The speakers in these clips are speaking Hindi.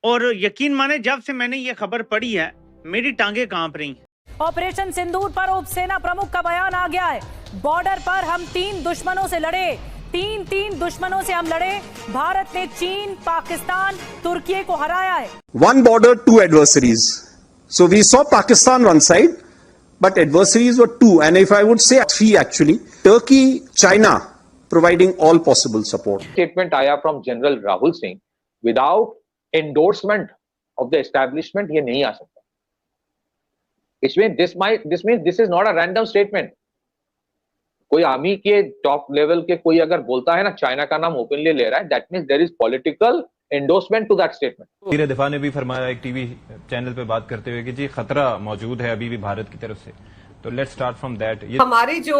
और यकीन माने जब से मैंने ये खबर पढ़ी है मेरी टांगे कांप रही। ऑपरेशन सिंदूर पर उप सेना प्रमुख का बयान आ गया है। बॉर्डर पर हम 3 दुश्मनों से लड़े, तीन दुश्मनों से हम लड़े। भारत ने चीन, पाकिस्तान, तुर्की को हराया है। One border, two adversaries. So we saw Pakistan one side, but adversaries were two, and if I would say three actually. Turkey, China providing all possible support. Statement आया from General Rahul Singh without endorsement of the establishment ये नहीं आ सकता। इसमें this means this is not a random statement. कोई आर्मी के टॉप लेवल के कोई अगर बोलता है ना चाइना का नाम ओपनली ले रहा है, that means there is political endorsement to that statement. वजीर दिफा ने भी फरमाया एक टीवी चैनल पे बात करते हुए कि जी खतरा मौजूद है अभी भी भारत की तरफ से। तो लेट्स स्टार्ट फ्रॉम दैट। हमारे जो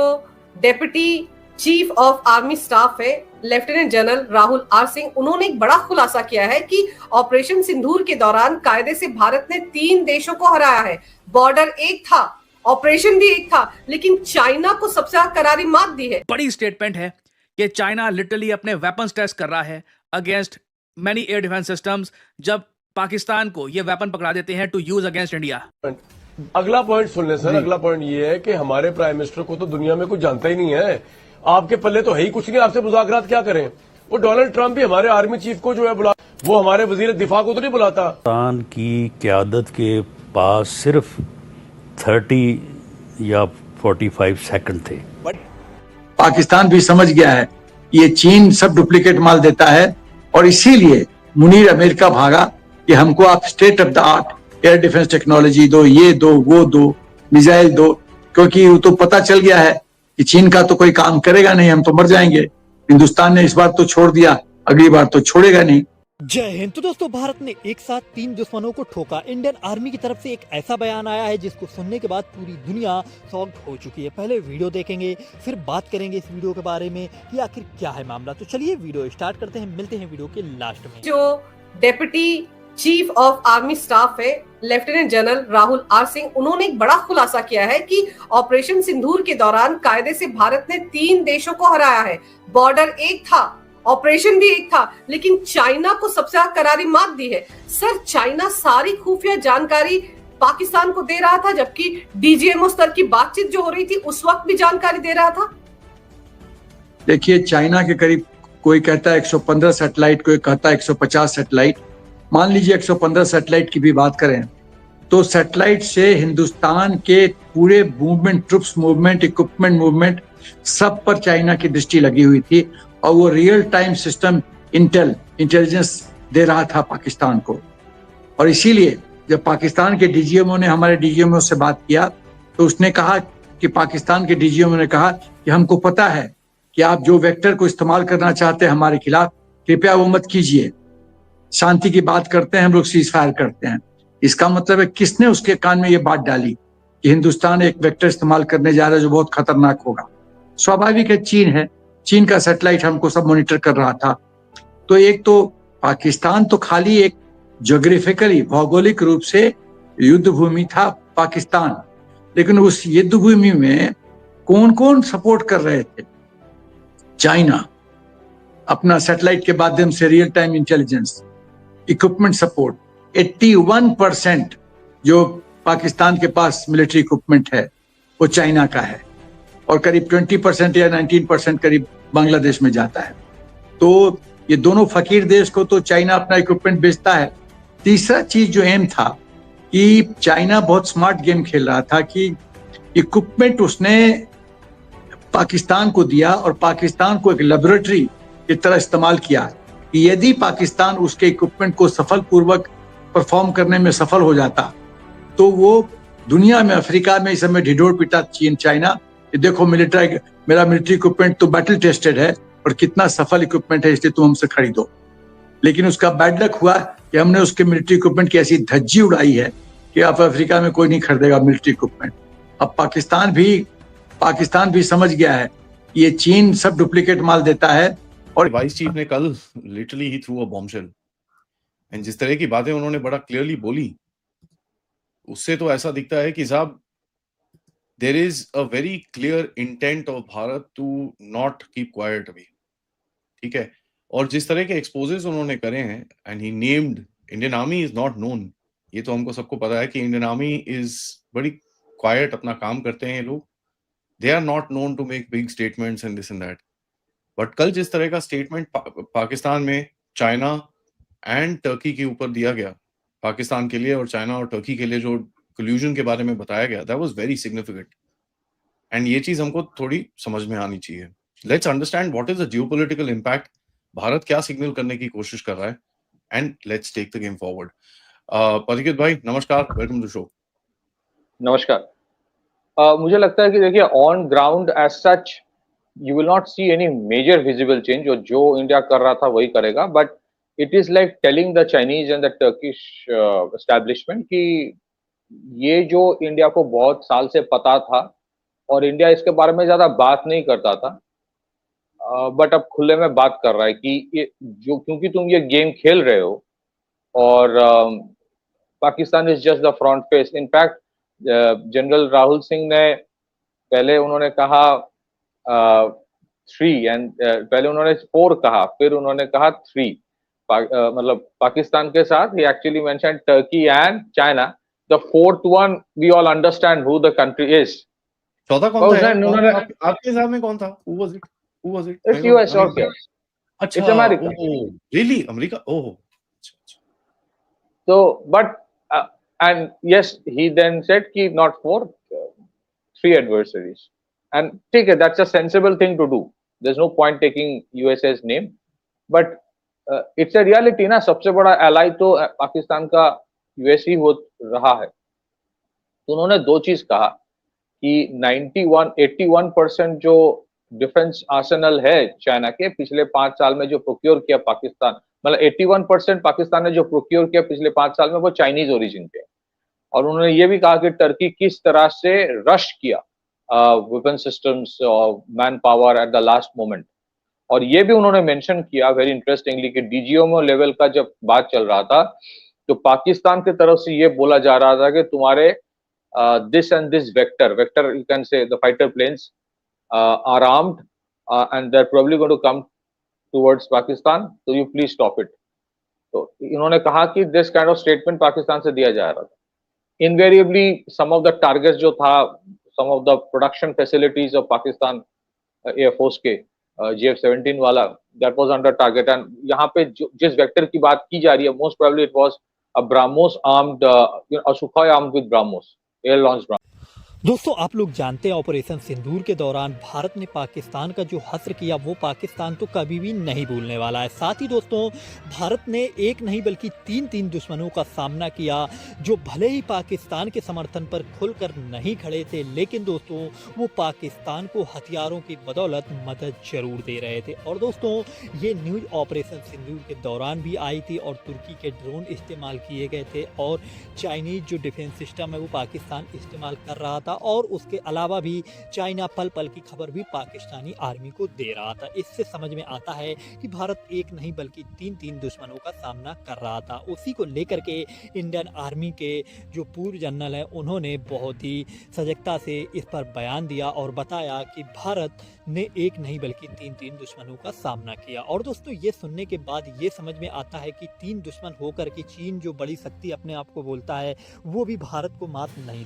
deputy chief of army staff है lieutenant general Rahul R Singh, उन्होंने एक बड़ा खुलासा किया है कि ऑपरेशन सिंदूर के दौरान कायदे से भारत ने 3 देशों को हराया है। बॉर्डर एक था, ऑपरेशन भी एक था, लेकिन चाइना को सबसे ज्यादा करारी मात दी है। बड़ी स्टेटमेंट है कि चाइना लिटरली अपने वेपन्स टेस्ट कर रहा है against many air defence systems, जब पाकिस्तान को ये वेपन पकड़ा देते हैं टू यूज अगेंस्ट इंडिया। अगला पॉइंट सुन ले सर। अगला पॉइंट ये है कि हमारे प्राइम मिनिस्टर को तो दुनिया में कुछ जानता ही नहीं है। आपके पल्ले तो है ही कुछ नहीं, आपसे मुज़ाकरात क्या करें। वो डोनाल्ड ट्रंप भी हमारे आर्मी चीफ को जो है बुला, वो हमारे वजीर दिफा को तो नहीं बुलाता। पाकिस्तान की क़यादत के पास सिर्फ 30 या 45 सेकंड थे। पाकिस्तान भी समझ गया है ये चीन सब डुप्लीकेट माल देता है, और इसीलिए मुनीर अमेरिका भागा कि हमको आप state of the art air defence technology दो, ये दो, वो दो, मिसाइल दो, क्योंकि वो तो पता चल गया है कि चीन का तो कोई काम करेगा नहीं, हम तो मर जाएंगे। हिंदुस्तान ने इस बार तो छोड़ दिया, अगली बार तो छोड़ेगा नहीं। जय हिंद। तो दोस्तों, भारत ने एक साथ 3 दुश्मनों को ठोका। इंडियन आर्मी की तरफ से एक ऐसा बयान आया है जिसको सुनने के बाद पूरी दुनिया शॉक्ड हो चुकी है। पहले वीडियो देखेंगे, फिर बात करेंगे इस वीडियो के बारे में कि आखिर क्या है मामला। तो चलिए वीडियो स्टार्ट करते हैं, मिलते हैं वीडियो के लास्ट में। जो deputy chief of army staff है lieutenant general Rahul R Singh, उन्होंने एक बड़ा खुलासा किया है कि ऑपरेशन सिंदूर के दौरान कायदे से भारत ने 3 देशों को हराया है। बॉर्डर एक था, ऑपरेशन भी एक था, लेकिन चाइना को सबसे ज्यादा करारी मात दी है। सर, चाइना सारी खुफिया जानकारी पाकिस्तान को दे रहा था, जबकि डीजीएमओ स्तर की बातचीत जो हो रही थी उस वक्त भी जानकारी दे रहा था। देखिए, चाइना के करीब कोई कहता है 115 सैटेलाइट, कोई कहता है 150 सैटेलाइट। मान लीजिए 115 सैटेलाइट की भी बात करें तो सैटेलाइट से हिंदुस्तान के पूरे movement, troops movement, equipment movement, सब पर चाइना की दृष्टि लगी हुई थी, और वो रियल टाइम सिस्टम इंटेलिजेंस दे रहा था पाकिस्तान को। और इसीलिए जब पाकिस्तान के डीजीएमओ ने हमारे डीजीएमओ से बात किया तो उसने कहा कि पाकिस्तान के डीजीएमओ ने कहा कि हमको पता है कि आप जो वेक्टर को इस्तेमाल करना चाहते हैं हमारे खिलाफ, कृपया वो मत कीजिए। शांति की बात करते हैं हम लोग, सीज फायर करते हैं। इसका मतलब है किसने उसके कान में ये बात डाली कि हिंदुस्तान एक वेक्टर इस्तेमाल करने जा रहा है जो बहुत खतरनाक होगा। स्वाभाविक है, चीन है, चीन का सैटेलाइट हमको सब मॉनिटर कर रहा था। तो एक तो पाकिस्तान तो खाली एक ज्योग्राफिकली, भौगोलिक रूप से युद्ध भूमि था पाकिस्तान, लेकिन उस युद्ध भूमि में कौन कौन सपोर्ट कर रहे थे? चाइना अपना सैटेलाइट के माध्यम से real time intelligence, equipment support. 81% जो पाकिस्तान के पास मिलिट्री इक्विपमेंट है वो चाइना का है, और करीब 20% या 19% करीब बांग्लादेश में जाता है। तो ये दोनों फकीर देश को तो चाइना अपना इक्विपमेंट बेचता है। तीसरा चीज जो एम था कि चाइना बहुत स्मार्ट गेम खेल रहा था कि इक्विपमेंट उसने पाकिस्तान को दिया और पाकिस्तान को एक लेबोरेटरी की तरह इस्तेमाल किया कि यदि पाकिस्तान उसके इक्विपमेंट को सफलपूर्वक परफॉर्म करने में सफल हो जाता तो वो दुनिया में, अफ्रीका में इस समय ढिढोर पिटा चीन, चाइना, देखो मेरा मिलिट्री इक्विपमेंट तो बैटल टेस्टेड है और कितना सफल इक्विपमेंट है, इसलिए तुम हमसे खरीदो। लेकिन उसका बैड लक हुआ कि हमने उसके मिलिट्री इक्विपमेंट की ऐसी धज्जी उड़ाई है कि अब अफ्रीका में कोई नहीं खरीदेगा मिलिट्री इक्विपमेंट। अब पाकिस्तान भी समझ गया है ये चीन सब डुप्लीकेट माल देता है। और वाइस चीफ ने कल literally he through a bombshell, and जिस तरह की बातें उन्होंने बड़ा क्लियरली बोली, उससे तो ऐसा दिखता है कि साहब there is a very clear intent of Bharat to not keep quiet अभी, ठीक है। और जिस तरह के एक्सपोजेस उन्होंने करे हैं, and he named Indian army is not known, ये तो हमको सबको पता है कि इंडियन आर्मी इज बड़ी क्वाइट अपना काम करते हैं ये लोग. They are not known to make big statements and this and that. But कल जिस तरह का स्टेटमेंट पाकिस्तान में चाइना एंड टर्की के ऊपर दिया गया, पाकिस्तान के लिए और चाइना और टर्की के लिए जो कोल्यूजन के बारे में बताया गया, that was very significant. And ये चीज हमको थोड़ी समझ में आनी चाहिए. Let's understand what is the geopolitical impact, Bharat क्या सिग्नल करने की कोशिश कर रहा है, and let's take the game forward. Parikshit भाई नमस्कार, वेलकम टू शो. नमस्कार. मुझे लगता है कि देखिए on ground as such you will not see any major visible change. जो इंडिया कर रहा था वही करेगा, but it is like telling the Chinese and the Turkish establishment कि ये जो इंडिया को बहुत साल से पता था और इंडिया इसके बारे में ज्यादा बात नहीं करता था, बट अब खुले में बात कर रहा है कि ये जो, क्योंकि तुम ये गेम खेल रहे हो और Pakistan is just the front face. In fact general Rahul Singh ने पहले उन्होंने कहा 3 एंड पहले उन्होंने 4 कहा, फिर उन्होंने कहा 3. मतलब पाकिस्तान के साथ ही actually mention Turkey and China. The fourth one we all understand who the country is. चौथा कौन था उन्होंने, आपके हिसाब में कौन था? Who was it? It's US और क्या? अच्छा, It's America. Really? America? Oh. So, but and yes, he then said कि not 4, 3 adversaries. And ठीक है, that's a sensible thing to do. There's no point taking USA's name. But it's a reality ना, सबसे बड़ा ally तो पाकिस्तान का US ही हो रहा है. तो उन्होंने 2 चीज कहा कि 81% जो डिफेंस आर्सेनल है चाइना के, पिछले 5 साल में जो प्रोक्योर किया पाकिस्तान, मतलब 81% पाकिस्तान ने जो प्रोक्योर किया पिछले 5 साल में वो चाइनीज ओरिजिन के. और उन्होंने ये भी कहा कि टर्की किस तरह से रश किया वेपन सिस्टम्स और man power at the last moment. और ये भी उन्होंने मेंशन किया वेरी इंटरेस्टिंगली कि डीजीएमओ लेवल का जब बात चल रहा था तो पाकिस्तान की तरफ से ये बोला जा रहा था कि तुम्हारे this and this vector you can say the fighter planes are armed and they're probably going to come towards Pakistan, so you please stop it. तो इन्होंने कहा कि this kind of statement Pakistan से दिया जा रहा था. Invariably some of the targets जो था, some of the production facilities of Pakistan Air Force के GF-17 वाला, that was under target. and यहाँ पे जिस वेक्टर की बात की जा रही है, most probably it was a BrahMos armed, a Sukhoi armed with BrahMos, air launched BrahMos. दोस्तों आप लोग जानते हैं ऑपरेशन सिंदूर के दौरान भारत ने पाकिस्तान का जो हश्र किया वो पाकिस्तान तो कभी भी नहीं भूलने वाला है। साथ ही दोस्तों भारत ने एक नहीं बल्कि 3 दुश्मनों का सामना किया जो भले ही पाकिस्तान के समर्थन पर खुलकर नहीं खड़े थे, लेकिन दोस्तों वो पाकिस्तान को हथियारों की बदौलत मदद जरूर दे रहे थे। और दोस्तों ये न्यूज़ ऑपरेशन सिंदूर के दौरान भी आई थी और तुर्की के ड्रोन इस्तेमाल किए गए थे और चाइनीज जो डिफेंस सिस्टम है वो पाकिस्तान इस्तेमाल कर रहा था, और उसके अलावा भी चाइना पल पल की खबर भी पाकिस्तानी आर्मी को दे रहा था। इससे समझ में आता है कि भारत एक नहीं बल्कि 3 दुश्मनों का सामना कर रहा था। उसी को लेकर के इंडियन आर्मी के जो पूर्व जनरल हैं उन्होंने बहुत ही सजगता से इस पर बयान दिया और बताया कि भारत ने एक नहीं बल्कि 3 दुश्मनों का सामना किया। और दोस्तों ये सुनने के बाद ये समझ में आता है कि 3 दुश्मन होकर के चीन जो बड़ी शक्ति अपने आप को बोलता है वो भी भारत को मात नहीं